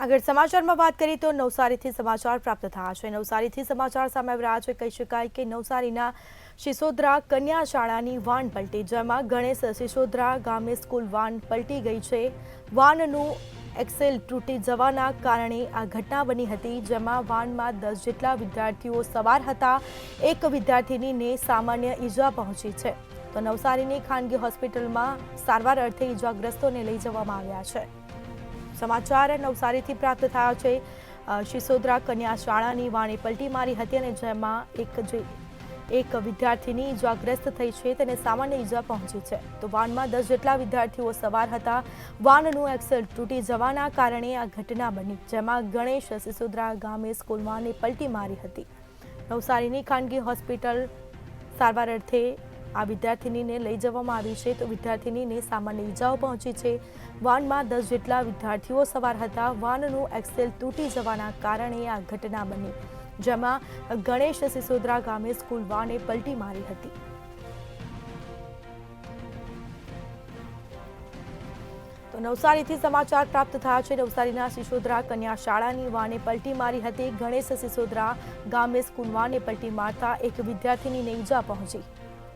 આગળ સમાચારમાં વાત કરીએ તો નવસારીથી સમાચાર પ્રાપ્ત થયા છે। નવસારીથી સમાચાર સામે આવી રહ્યા છે। કહી શકાય કે નવસારીના સિસોદરા કન્યા શાળાની વાન પલટી, જેમાં ગણેશ સિસોદરા ગામે સ્કૂલ વાન પલટી ગઈ છે। વાનનું એક્સેલ તૂટી જવાના કારણે આ ઘટના બની હતી, જેમાં વાનમાં 10 જેટલા વિદ્યાર્થીઓ સવાર હતા। એક વિદ્યાર્થીનીને સામાન્ય ઈજા પહોંચી છે, તો નવસારીની ખાનગી હોસ્પિટલમાં સારવાર અર્થે ઈજાગ્રસ્તોને લઈ જવામાં આવ્યા છે। સમાચાર નવસારીથી પ્રાપ્ત થયા છે। સિસોદરા કન્યા શાળાની વાને પલટી મારી હતી અને જેમાં એક વિદ્યાર્થીની ઈજાગ્રસ્ત થઈ છે, તેને સામાન્ય ઈજા પહોંચી છે। તો વાનમાં 10 જેટલા વિદ્યાર્થીઓ સવાર હતા। વાનનું એક્સેલ તૂટી જવાના કારણે આ ઘટના બની, જેમાં ગણેશ સિસોદરા ગામે સ્કૂલ વાને પલટી મારી હતી। નવસારીની ખાનગી હોસ્પિટલ સારવાર અર્થે આ વિદ્યાર્થીનીને લઈ જવામાં આવી છે, તો વિદ્યાર્થીનીને સામાન્ય ઈજાઓ પહોંચી છે। વાનમાં 10 જેટલા વિદ્યાર્થીઓ સવાર હતા। વાનનું એક્સેલ તૂટી જવાના કારણે આ ઘટના બની, જેમાં ગણેશ સિસોદરા ગામે સ્કૂલ વાને પલટી મારી હતી। તો નવસારીથી સમાચાર પ્રાપ્ત થયા છે। નવસારીના સિસોદરા કન્યા શાળાની વાને પલટી મારી હતી। ગણેશ સિસોદરા ગામે સ્કૂલ વાને પલટી મારતા એક વિદ્યાર્થીનીને ઈજા પહોંચી।